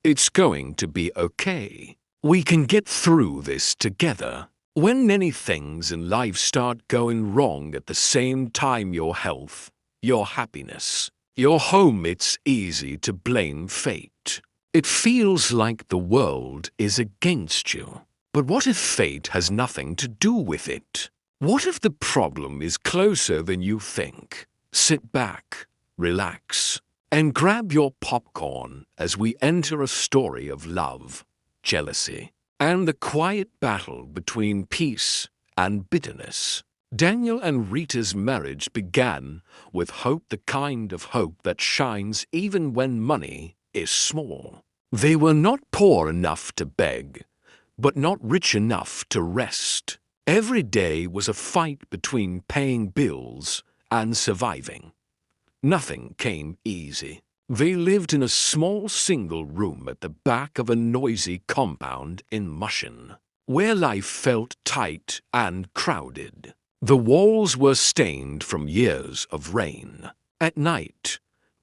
It's going to be okay. We can get through this together. When many things in life start going wrong at the same time, your health, your happiness, your home, it's easy to blame fate. It feels like the world is against you. But what if fate has nothing to do with it? What if the problem is closer than you think? Sit back, relax, and grab your popcorn as we enter a story of love, jealousy, and the quiet battle between peace and bitterness. Daniel and Rita's marriage began with hope, the kind of hope that shines even when money is small. They were not poor enough to beg, but not rich enough to rest. Every day was a fight between paying bills and surviving. Nothing came easy. They lived in a small single room at the back of a noisy compound in Mushin, where life felt tight and crowded. The walls were stained from years of rain. At night,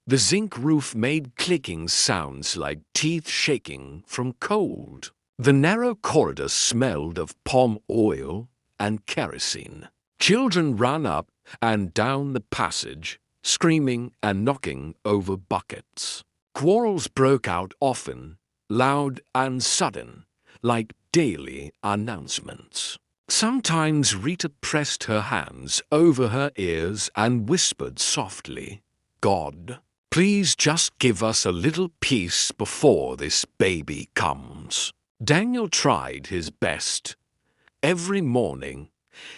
the zinc roof made clicking sounds like teeth shaking from cold. The narrow corridor smelled of palm oil and kerosene. Children ran up and down the passage, screaming and knocking over buckets. Quarrels broke out often, loud and sudden, like daily announcements. Sometimes Rita pressed her hands over her ears and whispered softly, "God, please just give us a little peace before this baby comes." Daniel tried his best. Every morning,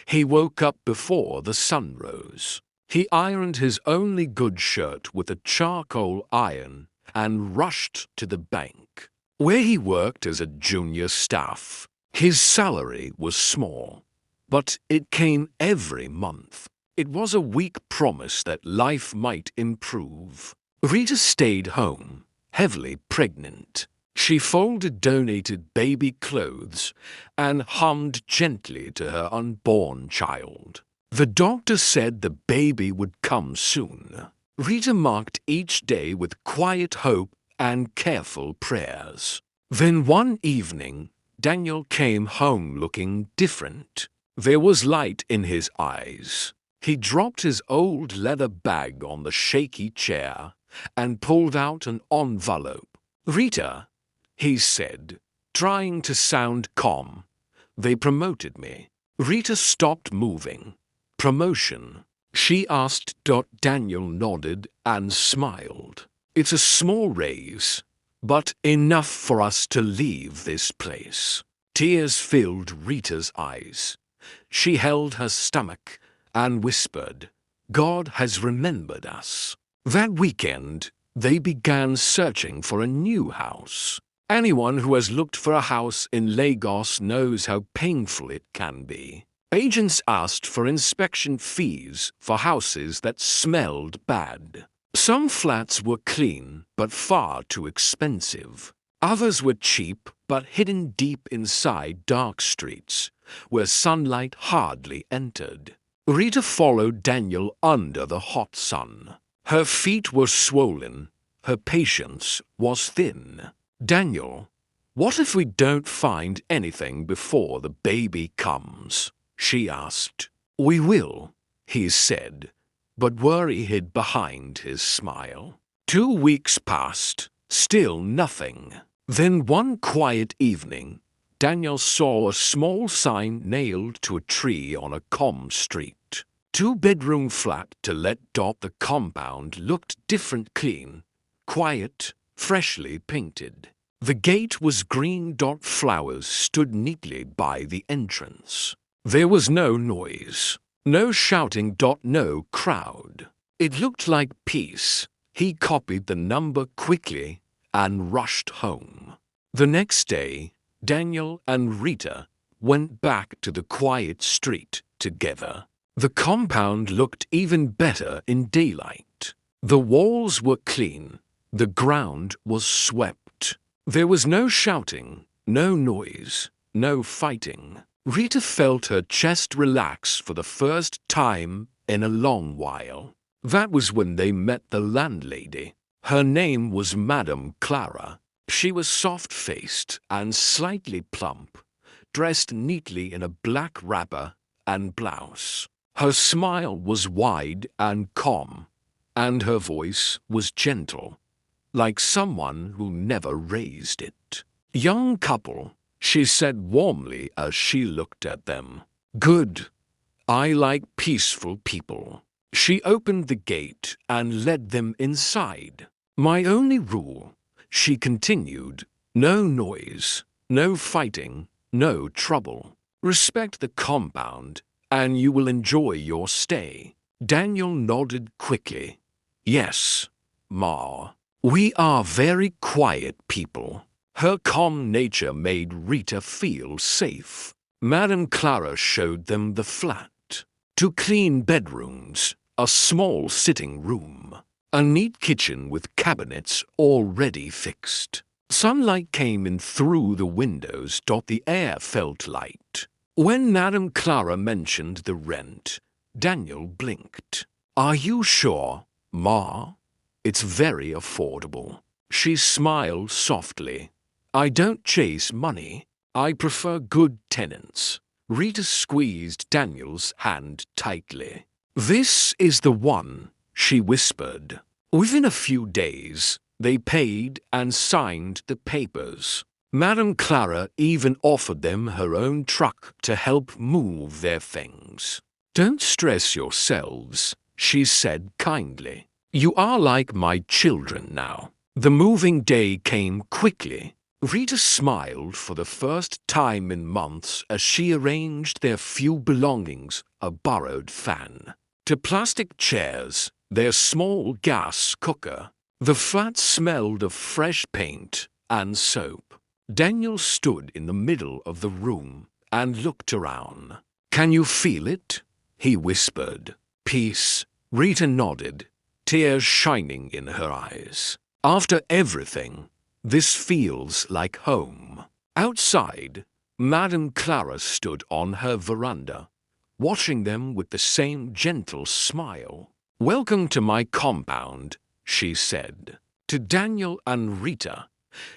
he woke up before the sun rose. He ironed his only good shirt with a charcoal iron and rushed to the bank, where he worked as a junior staff. His salary was small, but it came every month. It was a weak promise that life might improve. Rita stayed home, heavily pregnant. She folded donated baby clothes and hummed gently to her unborn child. The doctor said the baby would come soon. Rita marked each day with quiet hope and careful prayers. Then one evening, Daniel came home looking different. There was light in his eyes. He dropped his old leather bag on the shaky chair and pulled out an envelope. "Rita," he said, trying to sound calm, "they promoted me." Rita stopped moving. "Promotion?" she asked. Daniel nodded and smiled. "It's a small raise, but enough for us to leave this place." Tears filled Rita's eyes. She held her stomach and whispered, "God has remembered us." That weekend, they began searching for a new house. Anyone who has looked for a house in Lagos knows how painful it can be. Agents asked for inspection fees for houses that smelled bad. Some flats were clean but far too expensive. Others were cheap but hidden deep inside dark streets where sunlight hardly entered. Rita followed Daniel under the hot sun. Her feet were swollen. Her patience was thin. "Daniel, what if we don't find anything before the baby comes?" she asked. "We will," he said, but worry hid behind his smile. 2 weeks passed, still nothing. Then one quiet evening, Daniel saw a small sign nailed to a tree on a calm street. 2-bedroom flat to let. The compound looked different, clean, quiet, freshly painted. The gate was green. Flowers stood neatly by the entrance. There was no noise, no shouting. No crowd. It looked like peace. He copied the number quickly and rushed home. The next day, Daniel and Rita went back to the quiet street together. The compound looked even better in daylight. The walls were clean. The ground was swept. There was no shouting, no noise, no fighting. Rita felt her chest relax for the first time in a long while. That was when they met the landlady. Her name was Madame Clara. She was soft-faced and slightly plump, dressed neatly in a black wrapper and blouse. Her smile was wide and calm, and her voice was gentle, like someone who never raised it. "Young couple," she said warmly as she looked at them. "Good. I like peaceful people." She opened the gate and led them inside. "My only rule," she continued, "no noise, no fighting, no trouble. Respect the compound, and you will enjoy your stay." Daniel nodded quickly. "Yes, Ma. We are very quiet people." Her calm nature made Rita feel safe. Madame Clara showed them the flat. Two clean bedrooms, a small sitting room, a neat kitchen with cabinets already fixed. Sunlight came in through the windows. The air felt light. When Madame Clara mentioned the rent, Daniel blinked. "Are you sure, Ma? It's very affordable." She smiled softly. "I don't chase money. I prefer good tenants." Rita squeezed Daniel's hand tightly. "This is the one," she whispered. Within a few days, they paid and signed the papers. Madame Clara even offered them her own truck to help move their things. "Don't stress yourselves," she said kindly. "You are like my children now." The moving day came quickly. Rita smiled for the first time in months as she arranged their few belongings, a borrowed fan, to plastic chairs, their small gas cooker. The flat smelled of fresh paint and soap. Daniel stood in the middle of the room and looked around. "Can you feel it?" he whispered. "Peace." Rita nodded, tears shining in her eyes. "After everything, this feels like home." Outside, Madame Clara stood on her veranda, watching them with the same gentle smile. "Welcome to my compound," she said. To Daniel and Rita,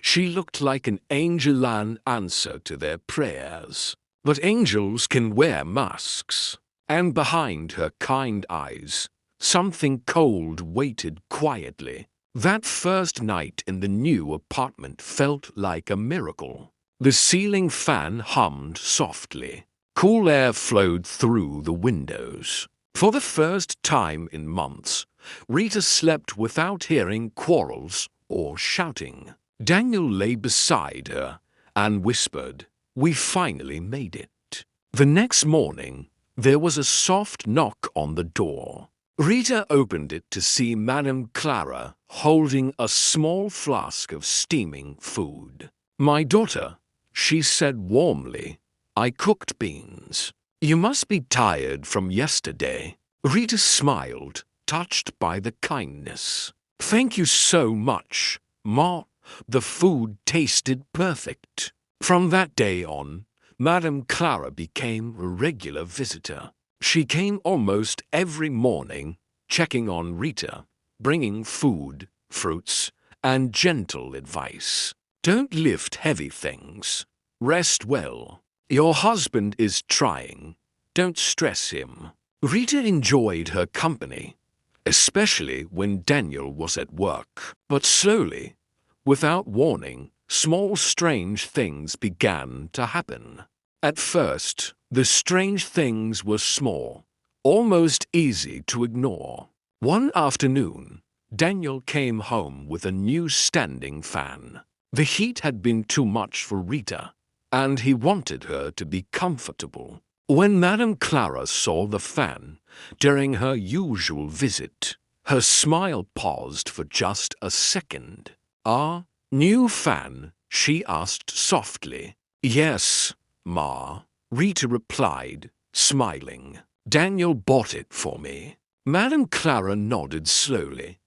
she looked like an angel-an answer to their prayers. But angels can wear masks, and behind her kind eyes, something cold waited quietly. That first night in the new apartment felt like a miracle. The ceiling fan hummed softly. Cool air flowed through the windows. For the first time in months, Rita slept without hearing quarrels or shouting. Daniel lay beside her and whispered, "We finally made it." The next morning, there was a soft knock on the door. Rita opened it to see Madame Clara holding a small flask of steaming food. "My daughter," she said warmly, "I cooked beans. You must be tired from yesterday." Rita smiled, touched by the kindness. "Thank you so much, Ma. The food tasted perfect." From that day on, Madame Clara became a regular visitor. She came almost every morning, checking on Rita, bringing food, fruits, and gentle advice. "Don't lift heavy things. Rest well. Your husband is trying. Don't stress him." Rita enjoyed her company, especially when Daniel was at work. But slowly, without warning, small strange things began to happen. At first, the strange things were small, almost easy to ignore. One afternoon, Daniel came home with a new standing fan. The heat had been too much for Rita, and he wanted her to be comfortable. When Madame Clara saw the fan during her usual visit, her smile paused for just a second. "Ah, new fan?" she asked softly. "Yes, Ma," Rita replied, smiling. "Daniel bought it for me." Madame Clara nodded slowly.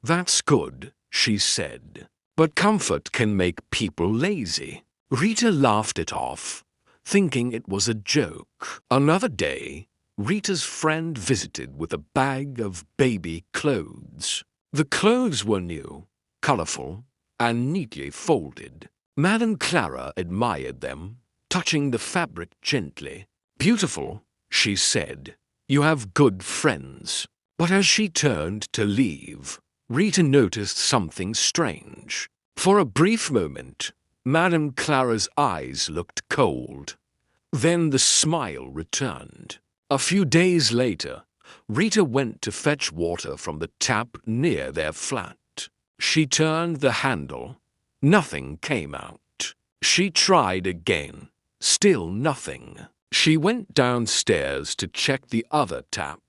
"That's good," she said. "But comfort can make people lazy." Rita laughed it off, thinking it was a joke. Another day, Rita's friend visited with a bag of baby clothes. The clothes were new, colorful, and neatly folded. Madame Clara admired them, touching the fabric gently. "Beautiful," she said. "You have good friends." But as she turned to leave, Rita noticed something strange. For a brief moment, Madame Clara's eyes looked cold. Then the smile returned. A few days later, Rita went to fetch water from the tap near their flat. She turned the handle. Nothing came out. She tried again. Still nothing. She went downstairs to check the other tap.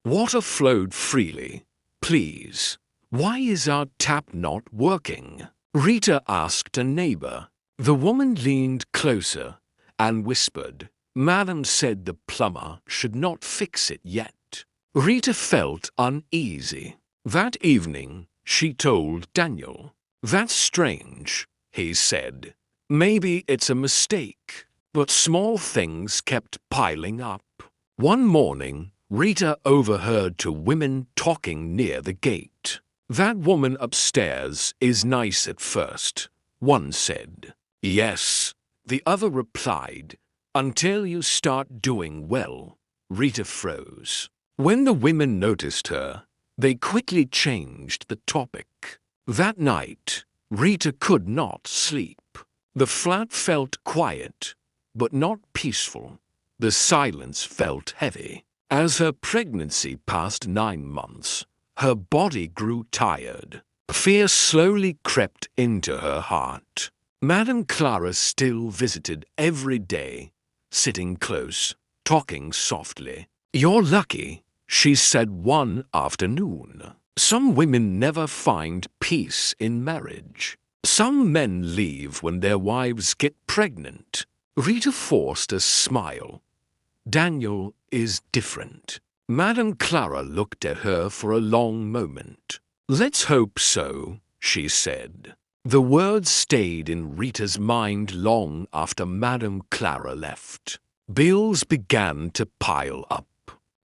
Water flowed freely. "Please, why is our tap not working?" Rita asked a neighbor. The woman leaned closer and whispered, "Madam said the plumber should not fix it yet." Rita felt uneasy. That evening, she told Daniel. "That's strange," he said. "Maybe it's a mistake." But small things kept piling up. One morning, Rita overheard two women talking near the gate. "That woman upstairs is nice at first," one said. "Yes," the other replied, "until you start doing well." Rita froze. When the women noticed her, they quickly changed the topic. That night, Rita could not sleep. The flat felt quiet, but not peaceful. The silence felt heavy. As her pregnancy passed 9 months, her body grew tired. Fear slowly crept into her heart. Madame Clara still visited every day, sitting close, talking softly. "You're lucky," she said one afternoon. "Some women never find peace in marriage. Some men leave when their wives get pregnant." Rita forced a smile. "Daniel is different." Madame Clara looked at her for a long moment. "Let's hope so," she said. The words stayed in Rita's mind long after Madame Clara left. Bills began to pile up.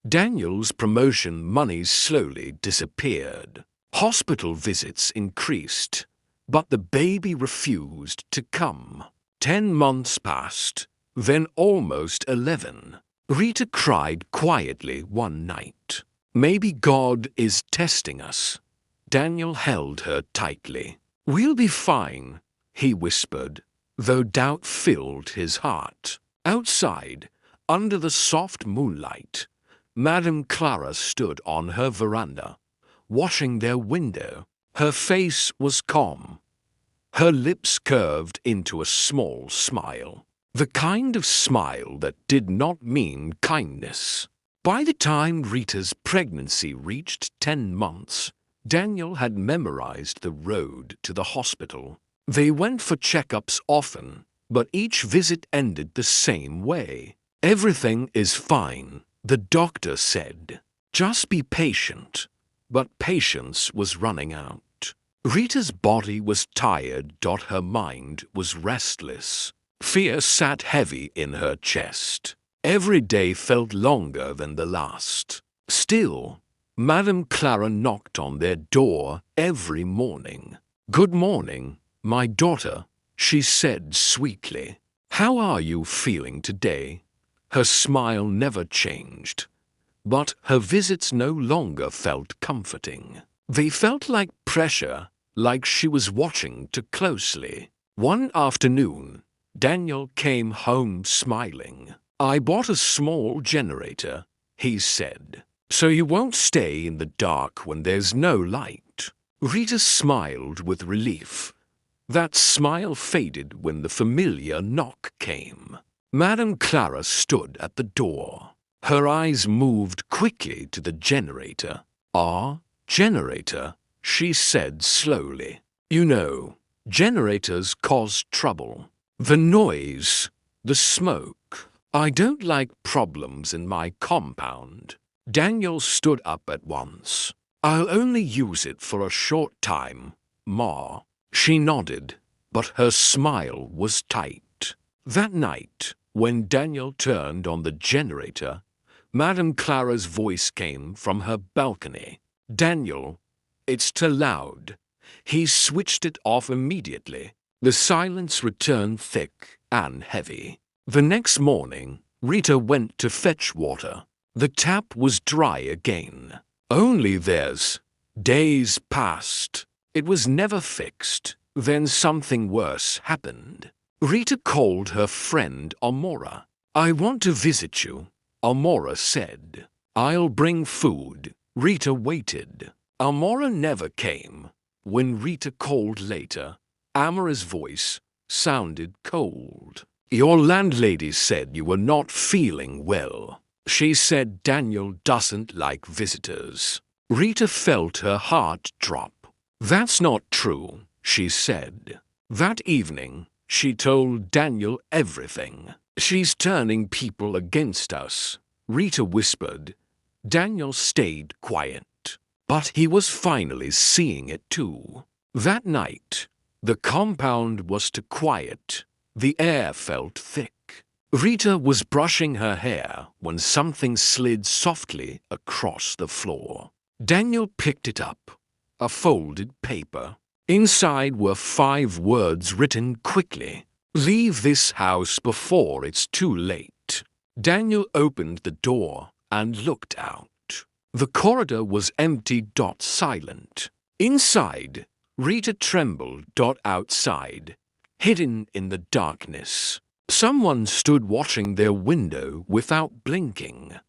Daniel's promotion money slowly disappeared. Hospital visits increased, but the baby refused to come. 10 months passed, then almost 11. Rita cried quietly one night. "Maybe God is testing us." Daniel held her tightly. "We'll be fine," he whispered, though doubt filled his heart. Outside, under the soft moonlight, Madame Clara stood on her veranda, washing their window. Her face was calm. Her lips curved into a small smile. The kind of smile that did not mean kindness. By the time Rita's pregnancy reached 10 months, Daniel had memorized the road to the hospital. They went for checkups often, but each visit ended the same way. "Everything is fine," the doctor said. "Just be patient." But patience was running out. Rita's body was tired, her mind was restless. Fear sat heavy in her chest. Every day felt longer than the last. Still, Madame Clara knocked on their door every morning. "Good morning, my daughter," she said sweetly. "How are you feeling today?" Her smile never changed, but her visits no longer felt comforting. They felt like pressure, like she was watching too closely. One afternoon, Daniel came home smiling. "I bought a small generator," he said, "so you won't stay in the dark when there's no light." Rita smiled with relief. That smile faded when the familiar knock came. Madame Clara stood at the door. Her eyes moved quickly to the generator. "Our generator," she said slowly. "You know, generators cause trouble. The noise, the smoke. I don't like problems in my compound." Daniel stood up at once. "I'll only use it for a short time, Ma." She nodded, but her smile was tight. That night, when Daniel turned on the generator, Madame Clara's voice came from her balcony. "Daniel, it's too loud. He switched it off immediately. The silence returned thick and heavy. The next morning, Rita went to fetch water. The tap was dry again. Only theirs. Days passed. It was never fixed. Then something worse happened. Rita called her friend Amora. "I want to visit you," Amora said. "I'll bring food." Rita waited. Amora never came. When Rita called later, Amora's voice sounded cold. "Your landlady said you were not feeling well. She said Daniel doesn't like visitors." Rita felt her heart drop. "That's not true," she said. That evening, she told Daniel everything. "She's turning people against us," Rita whispered. Daniel stayed quiet, but he was finally seeing it too. That night, the compound was too quiet. The air felt thick. Rita was brushing her hair when something slid softly across the floor. Daniel picked it up, a folded paper. Inside were 5 words written quickly. "Leave this house before it's too late." Daniel opened the door and looked out. The corridor was empty. Silent. Inside, Rita trembled. Outside, hidden in the darkness, someone stood watching their window without blinking.